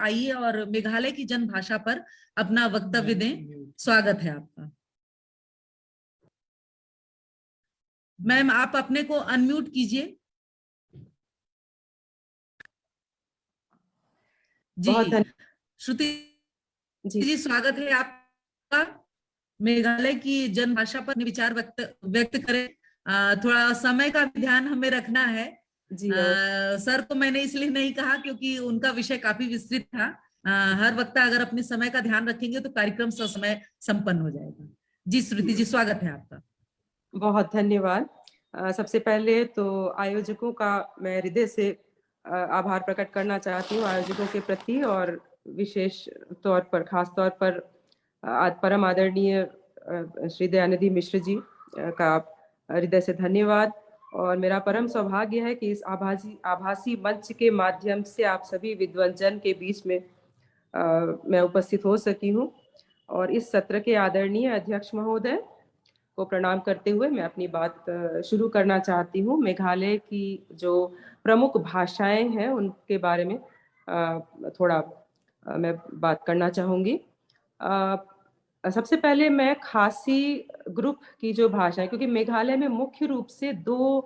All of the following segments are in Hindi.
आइए और मेघालय की जन भाषा पर अपना वक्तव्य दें। स्वागत है आपका। मैम, आप अपने को अनम्यूट कीजिए। जी, श्रुति जी, स्वागत है आपका। मेघालय की जनभाषा पर विचार व्यक्त करें। थोड़ा समय का भी ध्यान हमें रखना है। सर को मैंने इसलिए नहीं कहा क्योंकि उनका विषय काफी विस्तृत था। हर वक्त अगर अपने समय का ध्यान रखेंगे तो कार्यक्रम ससमय संपन्न हो जाएगा। जी श्रुति जी, स्वागत है आपका। बहुत धन्यवाद। सबसे पहले तो आयोजकों का मैं हृदय से आभार प्रकट करना चाहती हूँ, आयोजकों के प्रति, और विशेष तौर पर, खास तौर पर परम आदरणीय श्री दयानिधि मिश्र जी का हृदय से धन्यवाद। और मेरा परम सौभाग्य है कि इस आभासी मंच के माध्यम से आप सभी विद्वंजन के बीच में मैं उपस्थित हो सकी हूँ। और इस सत्र के आदरणीय अध्यक्ष महोदय को प्रणाम करते हुए मैं अपनी बात शुरू करना चाहती हूँ। मेघालय की जो प्रमुख भाषाएं हैं उनके बारे में थोड़ा मैं बात करना चाहूँगी। सबसे पहले मैं खासी ग्रुप की जो भाषा है, क्योंकि मेघालय में मुख्य रूप से दो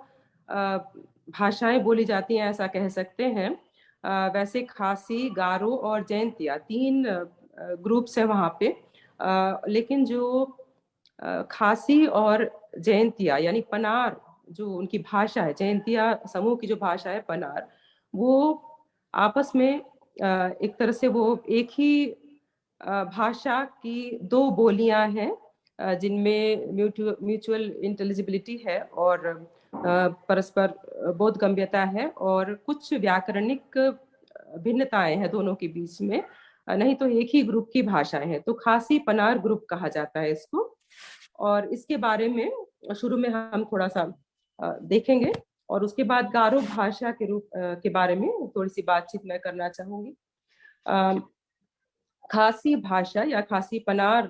भाषाएं बोली जाती हैं, ऐसा कह सकते हैं। वैसे खासी, गारो और जैंतिया 3 ग्रुप्स हैं वहाँ पे। लेकिन जो खासी और जैंतिया यानी पनार जो उनकी भाषा है, जैंतिया समूह की जो भाषा है पनार, वो आपस में एक तरह से वो एक ही भाषा की 2 बोलियां हैं जिनमें म्यूचुअल इंटेलिजिबिलिटी है और परस्पर बोधगम्यता है, और कुछ व्याकरणिक भिन्नताएं हैं दोनों के बीच में। नहीं तो एक ही ग्रुप की भाषाएं हैं। तो खासी पनार ग्रुप कहा जाता है इसको। और इसके बारे में शुरू में हम थोड़ा सा देखेंगे, और उसके बाद गारो भाषा के रूप के बारे में थोड़ी सी बातचीत मैं करना चाहूंगी। खासी भाषा या खासी पनार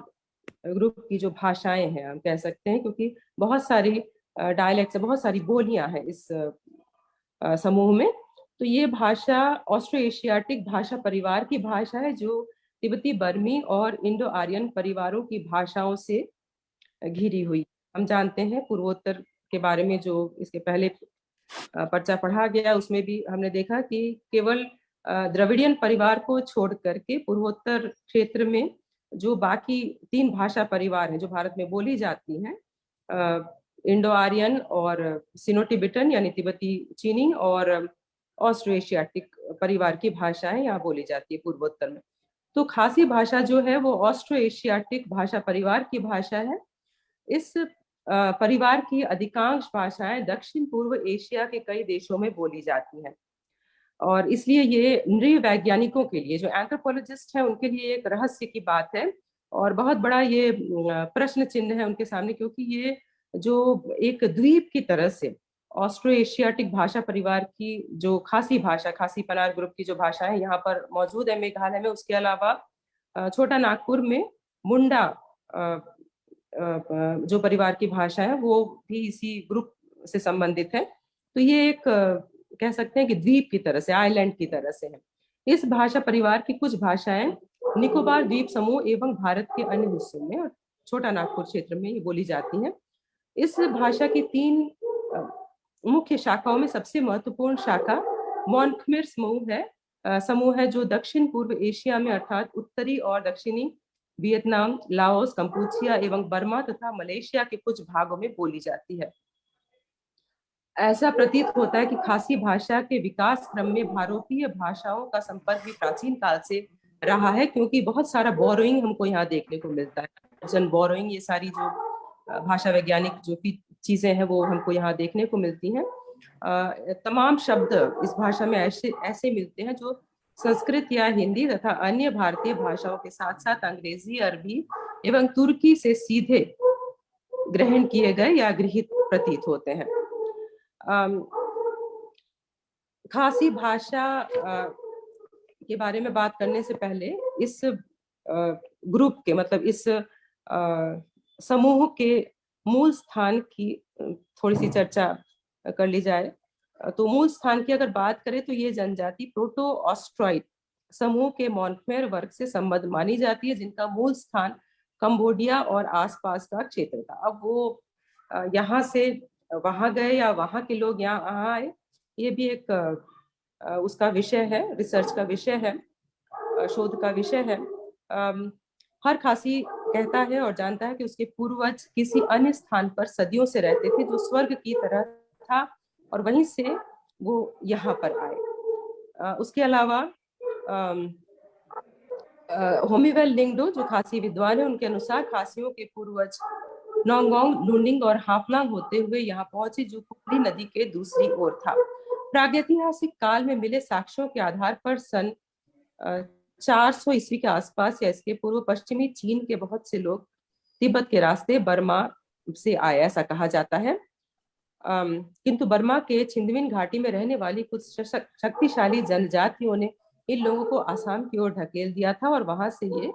ग्रुप की जो भाषाएं हैं, हम कह सकते हैं, क्योंकि बहुत सारी डायलेक्ट्स, बहुत सारी बोलियां हैं इस समूह में। तो ये भाषा ऑस्ट्रो एशियाटिक भाषा परिवार की भाषा है, जो तिब्बती, बर्मी और इंडो आर्यन परिवारों की भाषाओं से घिरी हुई। हम जानते हैं पूर्वोत्तर के बारे में, जो इसके पहले पर्चा पढ़ा गया, उसमें भी हमने देखा कि केवल द्रविडियन परिवार को छोड़ करके पूर्वोत्तर क्षेत्र में जो बाकी 3 भाषा परिवार हैं जो भारत में बोली जाती हैं, इंडो आर्यन और सिनो टिबेटन यानी तिब्बती चीनी और ऑस्ट्रो एशियाटिक परिवार की भाषाएं यहाँ बोली जाती है पूर्वोत्तर में। तो खासी भाषा जो है वो ऑस्ट्रो एशियाटिक भाषा परिवार की भाषा है। इस परिवार की अधिकांश भाषाएं दक्षिण पूर्व एशिया के कई देशों में बोली जाती हैं, और इसलिए ये नृवैज्ञानिकों के लिए, जो एंथ्रोपोलॉजिस्ट हैं, उनके लिए एक रहस्य की बात है और बहुत बड़ा ये प्रश्न चिन्ह है उनके सामने, क्योंकि ये जो एक द्वीप की तरह से ऑस्ट्रो एशियाटिक भाषा परिवार की जो खासी भाषा, खासी पनार ग्रुप की जो भाषा है यहाँ पर मौजूद है मेघालय में। उसके अलावा छोटा नागपुर में मुंडा जो परिवार की भाषा है वो भी इसी ग्रुप से संबंधित है। तो ये एक कह सकते हैं कि द्वीप की तरह से, आइलैंड की तरह से है। इस भाषा परिवार की कुछ भाषाएं निकोबार द्वीप समूह एवं भारत के अन्य हिस्सों में और छोटा नागपुर क्षेत्र में ये बोली जाती हैं। इस भाषा की 3 मुख्य शाखाओं में सबसे महत्वपूर्ण शाखा मोनखमेर समूह है जो दक्षिण पूर्व एशिया में अर्थात उत्तरी और दक्षिणी वियतनाम, लाओस, कंपूचिया एवं बर्मा तथा मलेशिया के कुछ भागों में बोली जाती है। ऐसा प्रतीत होता है कि खासी भाषा के विकास क्रम में भारतीय भाषाओं का संपर्क भी प्राचीन काल से रहा है, क्योंकि बहुत सारा बोरोइंग हमको यहाँ देखने को मिलता है। जन बोरोइंग, ये सारी जो भाषा वैज्ञानिक जो भी चीजें हैं वो हमको यहाँ देखने को मिलती हैं। तमाम शब्द इस भाषा में ऐसे मिलते हैं जो संस्कृत या हिंदी तथा अन्य भारतीय भाषाओं के साथ साथ अंग्रेजी, अरबी एवं तुर्की से सीधे ग्रहण किए गए या गृहीत प्रतीत होते हैं। खासी भाषा के बारे में बात करने से पहले इस ग्रुप के, मतलब इस समूह के मूल स्थान की थोड़ी सी चर्चा कर ली जाए। तो मूल स्थान की अगर बात करें तो ये जनजाति प्रोटो ऑस्ट्रॉइड समूह के मॉन्खमेर वर्ग से संबद्ध मानी जाती है, जिनका मूल स्थान कंबोडिया और आसपास का क्षेत्र था। अब वो यहाँ से वहां गए या वहां के लोग यहाँ आए, ये भी एक उसका विषय है, रिसर्च का विषय है, शोध का विषय है। हर खासी कहता है और जानता है कि उसके पूर्वज किसी अन्य स्थान पर सदियों से रहते थे जो स्वर्ग की तरह था, और वहीं से वो यहाँ पर आए। उसके अलावा होमीवेल लिंगडो जो खासी विद्वान है, उनके अनुसार खासियों के पूर्वज नोंगोंग, लुनिंग और हाफलांग होते हुए यहाँ पहुंचे, जो कुकली नदी के दूसरी ओर था। प्रागैतिहासिक काल में मिले साक्ष्यों के आधार पर सन 400 ईस्वी के आसपास या इसके पूर्व पश्चिमी चीन के बहुत से लोग तिब्बत के रास्ते बर्मा से आए, ऐसा कहा जाता है। किंतु बर्मा के छिंदविन घाटी में रहने वाली कुछ शक्तिशाली जनजातियों ने इन लोगों को आसाम की ओर ढकेल दिया था और वहां से ये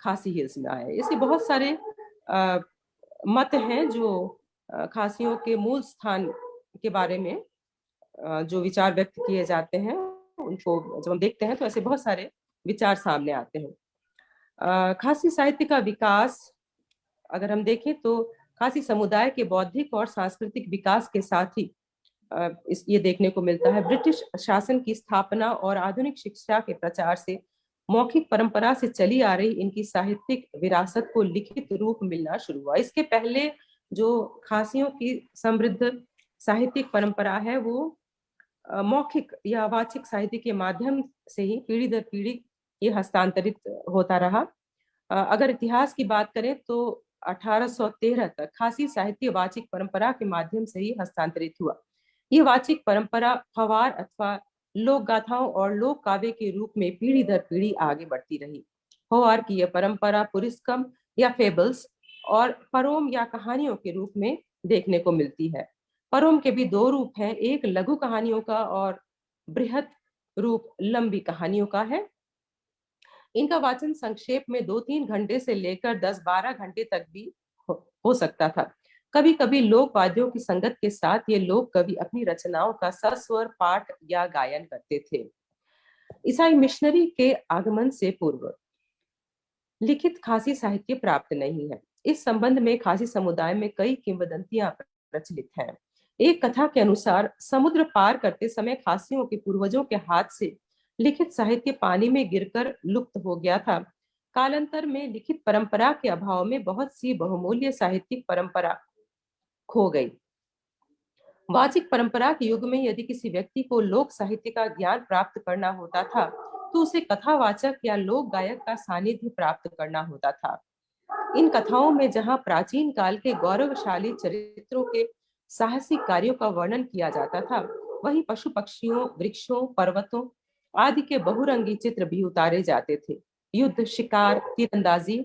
खासी हिल्स में आए। इसके बहुत सारे मत हैं जो खासियों के मूल स्थान के बारे में जो विचार व्यक्त किए जाते हैं, उनको जब हम देखते हैं तो ऐसे बहुत सारे विचार सामने आते हैं। खासी साहित्य का विकास अगर हम देखें तो खासी समुदाय के बौद्धिक और सांस्कृतिक विकास के साथ ही ये देखने को मिलता है। ब्रिटिश शासन की स्थापना और आधुनिक शिक्षा के प्रचार से मौखिक परंपरा से चली आ रही इनकी साहित्यिक विरासत को लिखित रूप मिलना शुरू हुआ। इसके पहले जो खासियों की समृद्ध साहित्यिक परंपरा है वो मौखिक या वाचिक साहित्य के माध्यम से ही पीढ़ी दर पीढ़ी ये हस्तांतरित होता रहा। अगर इतिहास की बात करें तो 1813 तक खासी साहित्य वाचिक परंपरा के माध्यम से ही हस्तांतरित हुआ। ये वाचिक परंपरा फवार अथवा लोक गाथाओं और लोक काव्य के रूप में पीढ़ी दर पीढ़ी आगे बढ़ती रही। फवार की यह परंपरा पुरिस्कम या फेबल्स और परोम या कहानियों के रूप में देखने को मिलती है। परोम के भी दो रूप हैं, एक लघु कहानियों का और बृहत रूप लंबी कहानियों का है। इनका वाचन संक्षेप में 2-3 घंटे से लेकर 10-12 घंटे तक भी हो सकता था। कभी कभी लोक वाद्यों की संगत के साथ ये लोक कवि अपनी रचनाओं का सस्वर पाठ या गायन करते थे। ईसाई मिशनरी के आगमन से पूर्व लिखित खासी साहित्य प्राप्त नहीं है। इस संबंध में खासी समुदाय में कई किंवदंतियां प्रचलित हैं। एक कथा के अनुसार समुद्र पार करते समय खासियों के पूर्वजों के हाथ से लिखित साहित्य पानी में गिरकर लुप्त हो गया था। कालांतर में लिखित परंपरा के अभाव में बहुत सी बहुमूल्य साहित्यिक परंपरा खो गई। वाचिक परंपरा के युग में यदि किसी व्यक्ति को लोक साहित्य का ज्ञान प्राप्त करना होता था तो उसे कथावाचक या लोक गायक का सानिध्य प्राप्त करना होता था। इन कथाओं में जहां प्राचीन काल के गौरवशाली चरित्रों के साहसिक कार्यों का वर्णन किया जाता था, वहीं पशु पक्षियों, वृक्षों, पर्वतों आदि के बहुरंगी चित्र भी उतारे जाते थे। युद्ध, शिकार, तीरंदाजी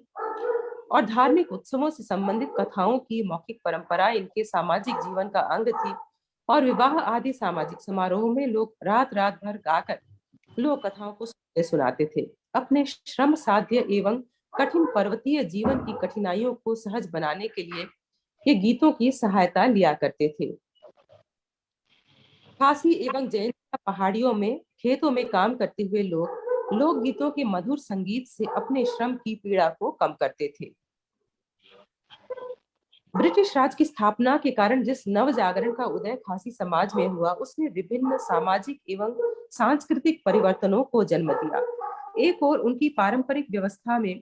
और धार्मिक उत्सवों से संबंधित कथाओं की मौखिक परंपरा इनके सामाजिक जीवन का अंग थी और विवाह आदि सामाजिक समारोहों में लोग रात रात भर गाकर लोक कथाओं को सुनाते थे। अपने श्रम साध्य एवं कठिन पर्वतीय जीवन की कठिनाइयों को सहज बनाने के लिए ये गीतों की सहायता लिया करते थे। खासी एवं जैन पहाड़ियों में खेतों में काम करते हुए लोग लोक गीतों के मधुर संगीत से अपने श्रम की पीड़ा को कम करते थे। ब्रिटिश राज की स्थापना के कारण जिस नव जागरण का उदय खासी समाज में हुआ, उसने विभिन्न सामाजिक एवं सांस्कृतिक परिवर्तनों को जन्म दिया। एक ओर उनकी पारंपरिक व्यवस्था में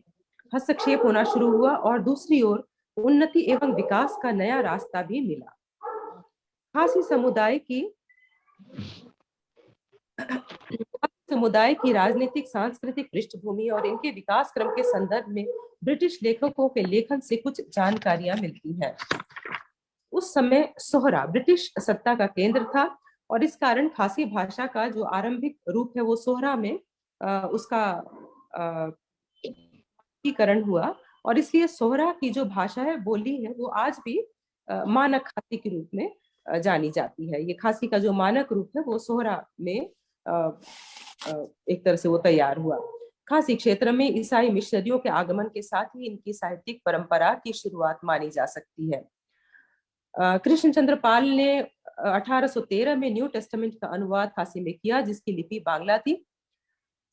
हस्तक्षेप होना शुरू हुआ और दूसरी ओर उन्नति एवं विकास का नया रास्ता भी मिला। खासी समुदाय की राजनीतिक सांस्कृतिक पृष्ठभूमि और इनके विकास क्रम के संदर्भ में ब्रिटिश लेखकों के लेखन से कुछ जानकारियां मिलती हैं। उस समय सोहरा ब्रिटिश सत्ता का केंद्र था और इस कारण खासी भाषा का जो आरंभिक रूप है वो सोहरा में उसका एकीकरण हुआ और इसलिए सोहरा की जो भाषा है, बोली है, वो आज भी मानक खासी के रूप में जानी जाती है। ये खासी का जो मानक रूप है वो सोहरा में एक तरह से वो तैयार हुआ। खासी क्षेत्र में ईसाई मिशनरियों के आगमन के साथ ही इनकी साहित्यिक परंपरा की शुरुआत मानी जा सकती है। कृष्णचंद्र पाल ने 1813 में न्यू टेस्टामेंट का अनुवाद खासी में किया, जिसकी लिपि बांग्ला थी।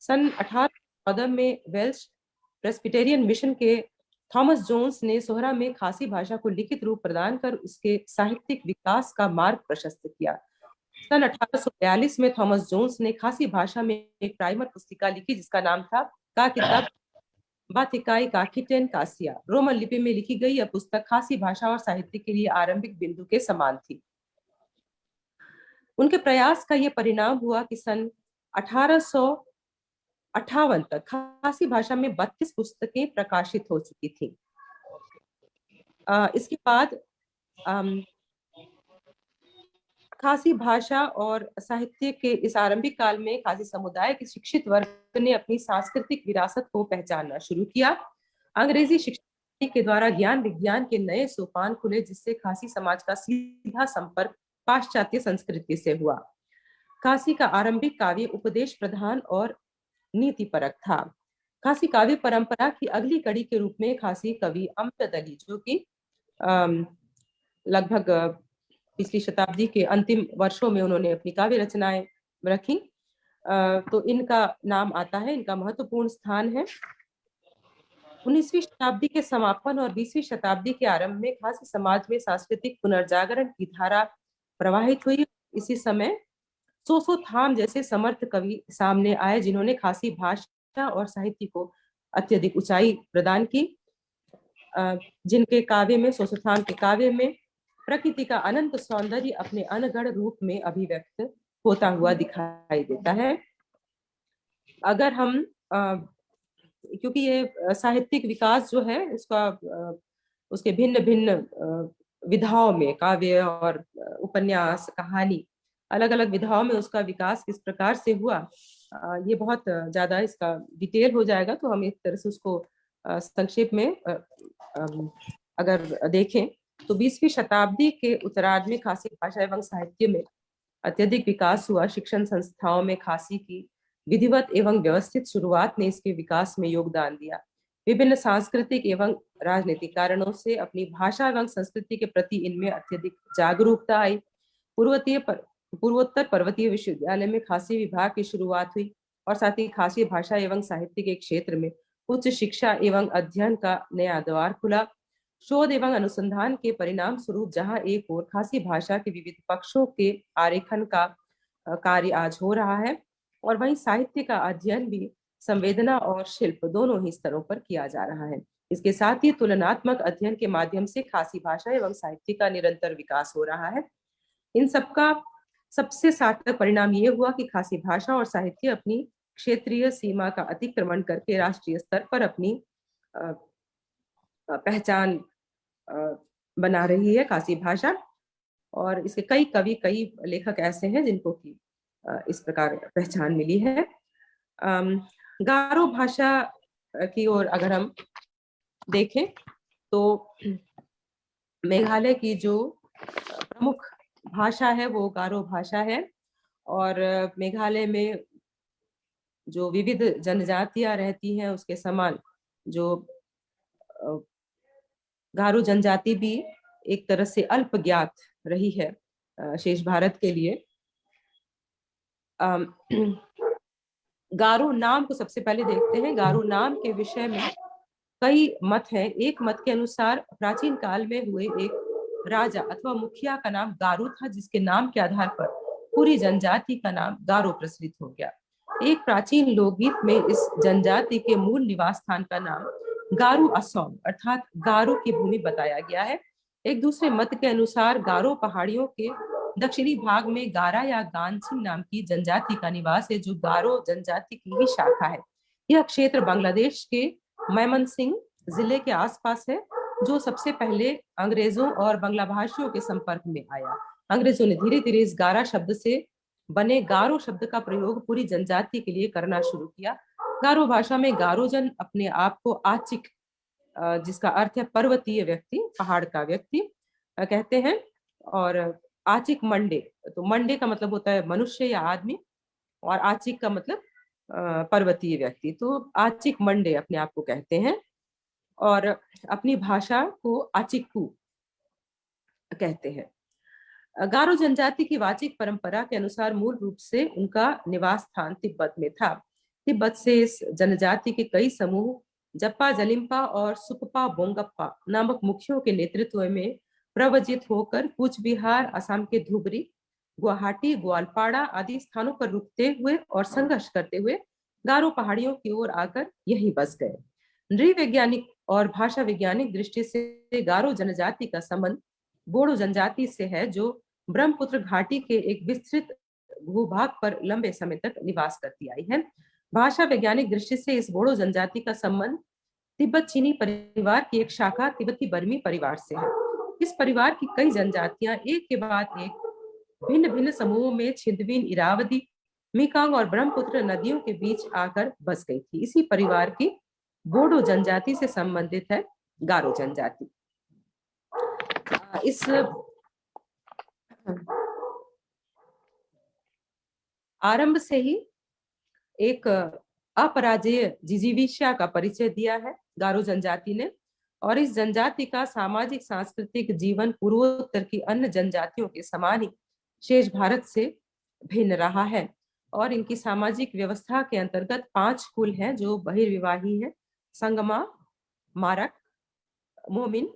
सन 1814 में वेल्श प्रेस्बिटेरियन मिशन के थॉमस जोन्स ने सोहरा में खासी भाषा को लिखित रूप प्रदान कर उसके साहित्यिक विकास का मार्ग प्रशस्त किया। सन 1842 में थॉमस जोन्स ने खासी भाषा में एक प्राइमर पुस्तिका लिखी जिसका नाम था का किताब बाथिकाई काखिटेन कासिया। रोमन लिपि में लिखी गई यह पुस्तक खासी भाषा और साहित्य के लिए आरंभिक बिंदु के समान थी। उनके प्रयास का यह परिणाम हुआ कि सन 1858 तक खासी भाषा में 32 पुस्तकें प्रकाशित हो चुकी थी। इसके बाद खासी भाषा और साहित्य के इस आरंभिक काल में खासी समुदाय के शिक्षित वर्ग ने अपनी सांस्कृतिक विरासत को पहचानना शुरू किया। अंग्रेजी शिक्षा के द्वारा ज्ञान विज्ञान के नए सोपान खुले जिससे खासी समाज का सीधा संपर्क पाश्चात्य संस्कृति से हुआ। खासी का आरंभिक काव्य उपदेश प्रधान और नीति परक था। खासी काव्य परंपरा की अगली कड़ी के रूप में खासी कवि अमजद अली जो कि लगभग पिछली शताब्दी के अंतिम वर्षों में उन्होंने अपनी काव्य रचनाएं रखी, तो इनका नाम आता है, इनका महत्वपूर्ण स्थान है। 19वीं शताब्दी के समापन और 20वीं शताब्दी के आरंभ में खासी समाज में सांस्कृतिक पुनर्जागरण की धारा प्रवाहित हुई। इसी समय सोसो थाम जैसे समर्थ कवि सामने आए जिन्होंने खासी भाषा और साहित्य को अत्यधिक ऊंचाई प्रदान की। जिनके काव्य में, सोसो थाम के काव्य में प्रकृति का अनंत सौंदर्य अपने अनगढ़ रूप में अभिव्यक्त होता हुआ दिखाई देता है। अगर हम क्योंकि ये साहित्यिक विकास जो है उसका उसके भिन्न भिन्न विधाओं में, काव्य और उपन्यास, कहानी, अलग अलग विधाओं में उसका विकास किस प्रकार से हुआ, ये बहुत ज्यादा इसका डिटेल हो जाएगा, तो हम एक तरह से उसको संक्षेप में अगर देखें तो 20वीं शताब्दी के उत्तरार्ध में खासी भाषा एवं साहित्य में अत्यधिक विकास हुआ। शिक्षण संस्थाओं में खासी की विधिवत एवं व्यवस्थित शुरुआत ने इसके विकास में योगदान दिया। विभिन्न सांस्कृतिक एवं राजनीतिक कारणों से अपनी भाषा एवं संस्कृति के प्रति इनमें अत्यधिक जागरूकता आई। पूर्वोत्तर पर्वतीय विश्वविद्यालय में खासी विभाग की शुरुआत हुई और साथ ही खासी भाषा एवं साहित्य के क्षेत्र में उच्च शिक्षा एवं अध्ययन का नया द्वार खुला। शोध एवं अनुसंधान के परिणाम स्वरूप जहां एक ओर खासी भाषा के विविध पक्षों के आरेखन का कार्य आज हो रहा है और वहीं साहित्य का अध्ययन भी संवेदना और शिल्प दोनों ही स्तरों पर किया जा रहा है। इसके साथ ही तुलनात्मक अध्ययन के माध्यम से खासी भाषा एवं साहित्य का निरंतर विकास हो रहा है। इन सबका सबसे सार्थक परिणाम ये हुआ कि खासी भाषा और साहित्य अपनी क्षेत्रीय सीमा का अतिक्रमण करके राष्ट्रीय स्तर पर अपनी पहचान बना रही है खासी भाषा। और इसके कई कवि, कई लेखक ऐसे हैं जिनको की इस प्रकार पहचान मिली है। गारो भाषा की ओर अगर हम देखें तो मेघालय की जो प्रमुख भाषा है वो गारो भाषा है और मेघालय में जो विविध जनजातियां रहती हैं उसके समान जो गारो जनजाति भी एक तरह से अल्पज्ञात रही है शेष भारत के लिए। गारो नाम को सबसे पहले देखते हैं। गारो नाम के विषय में कई मत हैं। एक मत के अनुसार प्राचीन काल में हुए एक राजा अथवा मुखिया का नाम गारो था जिसके नाम के आधार पर पूरी जनजाति का नाम गारो प्रचलित हो गया। एक प्राचीन लोकगीत में इस जनजाति के मूल निवास स्थान का नाम गारो असोम अर्थात गारो की भूमि बताया गया है। एक दूसरे मत के अनुसार गारो पहाड़ियों के दक्षिणी भाग में गारा या गानसिंग नाम की जनजाति का निवास है जो गारो जनजाति की ही शाखा है। यह क्षेत्र बांग्लादेश के मैमनसिंह जिले के आसपास है जो सबसे पहले अंग्रेजों और बांग्ला भाषियों के संपर्क में आया। अंग्रेजों ने धीरे धीरे इस गारा शब्द से बने गारो शब्द का प्रयोग पूरी जनजाति के लिए करना शुरू किया। गारो भाषा में गारोजन अपने आप को आचिक, जिसका अर्थ है पर्वतीय व्यक्ति, पहाड़ का व्यक्ति कहते हैं, और आचिक मंडे, तो मंडे का मतलब होता है मनुष्य या आदमी और आचिक का मतलब पर्वतीय व्यक्ति, तो आचिक मंडे अपने आप को कहते हैं और अपनी भाषा को आचिकू कहते हैं। गारो जनजाति की वाचिक परंपरा के अनुसार मूल रूप से उनका निवास स्थान तिब्बत में था। तिब्बत से इस जनजाति के कई समूह जप्पा जलिम्पा और सुकपा बोंगप्पा नामक मुखियों के नेतृत्व में प्रवजित होकर कूच बिहार, असम के धुबरी, गुवाहाटी, ग्वालपाड़ा आदि स्थानों पर रुकते हुए और संघर्ष करते हुए गारो पहाड़ियों की ओर आकर यहीं बस गए। नृवैज्ञानिक और भाषा वैज्ञानिक दृष्टि से गारो जनजाति का संबंध बोडो जनजाति से है, जो ब्रह्मपुत्र घाटी के एक विस्तृत भूभाग पर लंबे समय तक निवास करती आई है। भाषा वैज्ञानिक दृष्टि से इस बोडो जनजाति का संबंध तिब्बत चीनी परिवार की एक शाखा तिब्बती बर्मी परिवार से है। इस परिवार की कई जनजातियां एक के बाद एक भिन्न भिन्न समूहों में छिंदविन, इरावदी, मीकांग और ब्रह्मपुत्र नदियों के बीच आकर बस गई थी। इसी परिवार की बोडो जनजाति से संबंधित है गारो जनजाति। इस आरंभ से ही एक अपराजेय जिजीविषा का परिचय दिया है गारो जनजाति ने, और इस जनजाति का सामाजिक सांस्कृतिक जीवन पूर्वोत्तर की अन्य जनजातियों के समान ही शेष भारत से भिन्न रहा है। और इनकी सामाजिक व्यवस्था के अंतर्गत 5 कुल हैं जो बहिर्विवाही हैं: संगमा, मारक, मोमिन,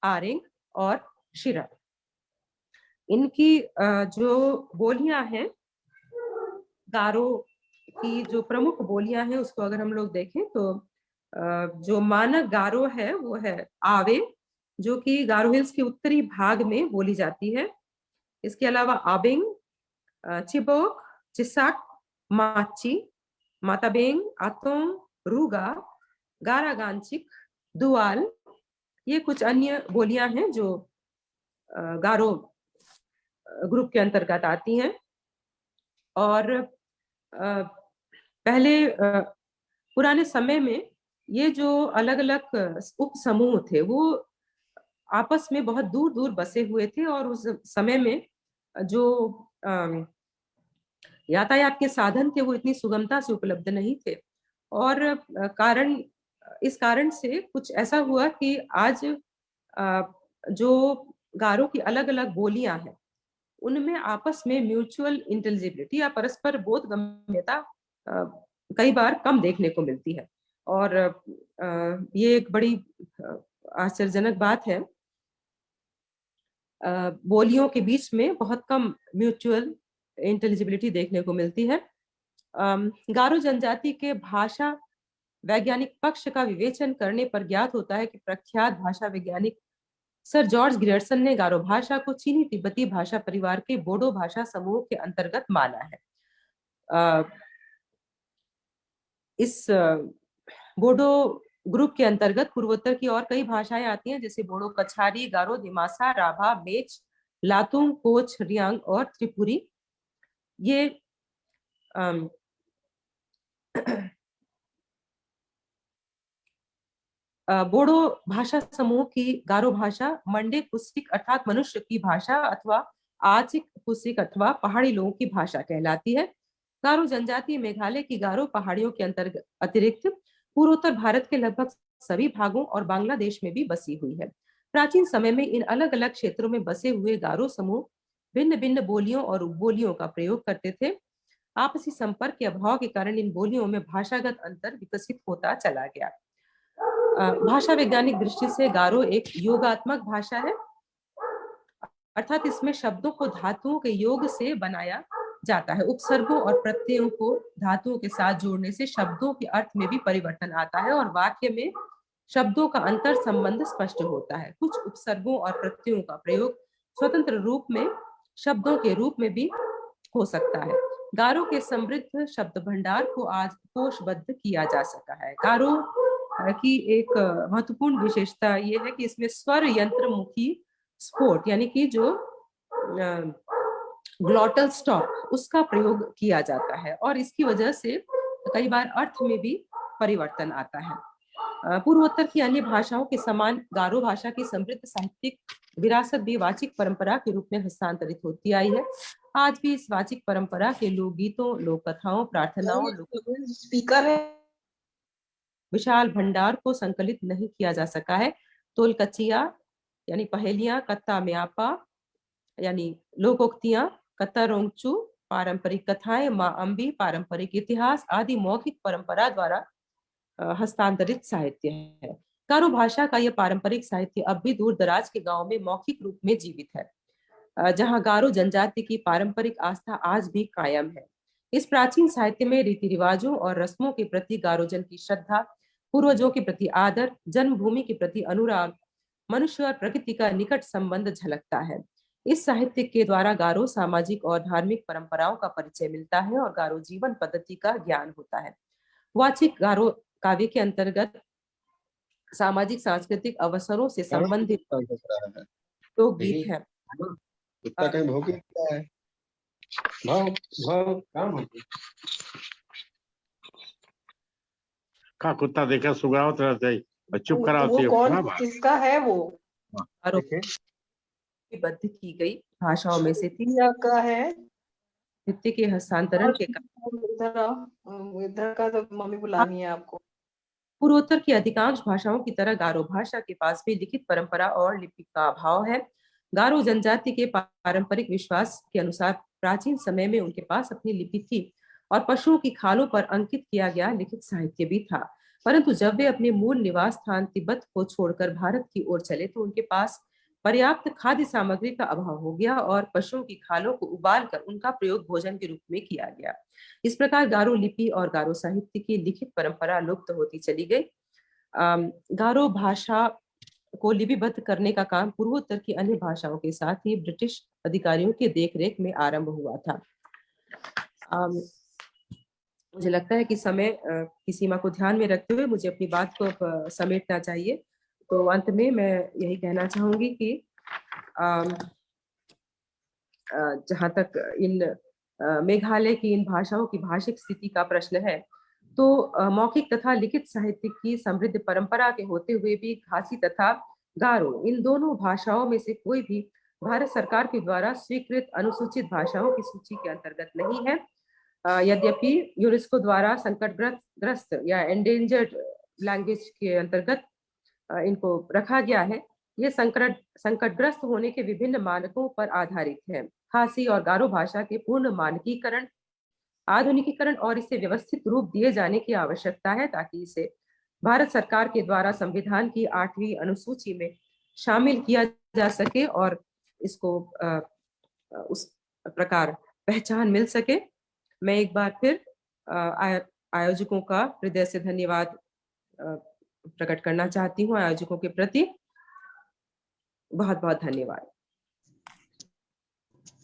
आरेंग और शिरा। इनकी जो बोलियां हैं, गारो की जो प्रमुख बोलियां हैं उसको अगर हम लोग देखें तो जो मानक गारो है वो है आवे, जो कि गारो हिल्स के उत्तरी भाग में बोली जाती है। इसके अलावा आबेंग, चिबोक, चिसाक, माची, माताबेंग, आतोंग, रूगा, गारागांचिक, दुआल, ये कुछ अन्य बोलियां हैं जो गारो ग्रुप के अंतर्गत आती हैं। और पहले पुराने समय में ये जो अलग अलग उप समूह थे वो आपस में बहुत दूर दूर बसे हुए थे, और उस समय में जो यातायात के साधन थे वो इतनी सुगमता से उपलब्ध नहीं थे। और इस कारण से कुछ ऐसा हुआ कि आज जो गारो की अलग अलग बोलियां हैं उनमें आपस में म्यूचुअल इंटेलिजिबिलिटी या परस्पर बोधगम्यता कई बार कम देखने को मिलती है। और ये एक बड़ी आश्चर्यजनक बात है। बोलियों के बीच में बहुत कम म्यूचुअल इंटेलिजिबिलिटी देखने को मिलती है। गारो जनजाति के भाषा वैज्ञानिक पक्ष का विवेचन करने पर ज्ञात होता है कि प्रख्यात भाषा वैज्ञानिक सर जॉर्ज ग्रियर्सन ने गारो भाषा को चीनी तिब्बती भाषा परिवार के बोडो भाषा समूह के अंतर्गत माना है। इस बोडो ग्रुप के अंतर्गत पूर्वोत्तर की और कई भाषाएं आती हैं, जैसे बोडो कछारी, गारो, दिमासा, राभा, मेच, लातुंग, कोच, रियांग और त्रिपुरी। ये बोडो भाषा समूह की गारो भाषा मंडे पुस्तिक अर्थात मनुष्य की भाषा अथवा आचिक पुस्तिक अथवा पहाड़ी लोगों की भाषा कहलाती है। गारो जनजाति मेघालय की गारो पहाड़ियों के अंतर्गत अतिरिक्त पूर्वोत्तर भारत के लगभग सभी भागों और बांग्लादेश में भी बसी हुई है। प्राचीन समय में इन अलग अलग क्षेत्रों में बसे हुए गारो समूह भिन्न भिन्न बोलियों और उपबोलियों का प्रयोग करते थे। आपसी संपर्क के अभाव के कारण इन बोलियों में भाषागत अंतर विकसित होता चला गया। भाषा वैज्ञानिक दृष्टि से गारो एक योगात्मक भाषा है, अर्थात इसमें शब्दों को धातुओं के योग से बनाया जाता है। उपसर्गों और प्रत्ययों को धातुओं के साथ जोड़ने से शब्दों के अर्थ में भी परिवर्तन आता है और वाक्य में शब्दों का अंतर संबंध स्पष्ट होता है। कुछ उपसर्गों और प्रत्ययों का प्रयोग स्वतंत्र रूप में शब्दों के रूप में भी हो सकता है। गारो के समृद्ध शब्द भंडार को आज कोशबद्ध किया जा सका है। गारो की एक महत्वपूर्ण विशेषता ये है कि इसमें स्वर यंत्र मुखी स्फोट यानी कि जो ग्लॉटल स्टॉप उसका प्रयोग किया जाता है, और इसकी वजह से कई बार अर्थ में भी परिवर्तन आता है। पूर्वोत्तर की अन्य भाषाओं के समान गारो भाषा की समृद्ध साहित्यिक विरासत भी वाचिक परंपरा के रूप में हस्तांतरित होती आई है। आज भी इस वाचिक परंपरा के लोकगीतों, लोक कथाओं, प्रार्थनाओं, स्पीकर है, विशाल भंडार को संकलित नहीं किया जा सका है। तोलकचिया यानी पहेलियां, कत्ता म्यापा यानी लोकोक्तियां, कत्ता रोंगचू पारंपरिक कथाएं, माँ अम्बी, पारंपरिक इतिहास आदि मौखिक परंपरा द्वारा हस्तांतरित साहित्य है। गारो भाषा का यह पारंपरिक साहित्य अब भी दूर दराज के गांव में मौखिक रूप में जीवित है, जहां गारो जनजाति की पारंपरिक आस्था आज भी कायम है। इस प्राचीन साहित्य में रीति रिवाजों और रस्मों के प्रति गारोजन की श्रद्धा, पूर्वजों के प्रति आदर, जन्मभूमि के प्रति अनुराग, मनुष्य और प्रकृति का निकट संबंध झलकता है। इस साहित्य के द्वारा गारो सामाजिक और धार्मिक परंपराओं का परिचय मिलता है और गारो जीवन पद्धति का ज्ञान होता है। वाचिक गारो काव्य के अंतर्गत सामाजिक सांस्कृतिक अवसरों से संबंधित तो गीत है। कुत्ता कहीं भौंकी क्या है? भाव भाव काम होती का कुत्ता देखा सुगावत रहते है, चुप कराते वो है। कौन, हाँ भाई। किसका है वो? बद्ध की गई भाषाओं में से थी। इंडिया का है। नृत्य के हस्तांतरण के इधर आओ, इधर का तो मम्मी बुलानी है आपको। पूर्वोत्तर की अधिकांश भाषाओं की तरह गारो भाषा के पास भी लिखित परंपरा और लिपि का अभाव है। गारो जनजाति के पारंपरिक विश्वास के अनुसार प्राचीन समय में उनके पास अपनी लिपि थी और पशुओं की खालों पर अंकित किया गया लिखित साहित्य भी था। परंतु जब वे अपने मूल निवास स्थान तिब्बत को छोड़कर भारत की ओर चले तो उनके पास पर्याप्त खाद्य सामग्री का अभाव हो गया और पशुओं की खालों को उबालकर उनका प्रयोग भोजन के रूप में किया गया। इस प्रकार गारो लिपि और गारो साहित्य की लिखित परंपरा लुप्त होती चली गई। गारो भाषा को लिपिबद्ध करने का काम पूर्वोत्तर की अन्य भाषाओं के साथ ही ब्रिटिश अधिकारियों के देखरेख में आरंभ हुआ था। मुझे लगता है कि समय की सीमा को ध्यान में रखते हुए मुझे अपनी बात को समेटना चाहिए। तो अंत में मैं यही कहना चाहूंगी कि जहां तक इन मेघालय की इन भाषाओं की भाषिक स्थिति का प्रश्न है, तो मौखिक तथा लिखित साहित्य की समृद्ध परंपरा के होते हुए भी खासी तथा गारो इन दोनों भाषाओं में से कोई भी भारत सरकार के द्वारा स्वीकृत अनुसूचित भाषाओं की सूची के अंतर्गत नहीं है। यद्यपि यूनेस्को द्वारा संकटग्रस्त या एंडेंजर्ड लैंग्वेज के अंतर्गत इनको रखा गया है। ये संकटग्रस्त होने के विभिन्न मानकों पर आधारित है। खासी और गारो भाषा के पूर्ण मानकीकरण, आधुनिकीकरण और इसे व्यवस्थित रूप दिए जाने की आवश्यकता है ताकि इसे भारत सरकार के द्वारा संविधान की 8वीं अनुसूची में शामिल किया जा सके और इसको उस प्रकार पहचान मिल सके। मैं एक बार फिर आयोजकों का हृदय से धन्यवाद प्रकट करना चाहती हूँ। आयोजकों के प्रति बहुत बहुत धन्यवाद।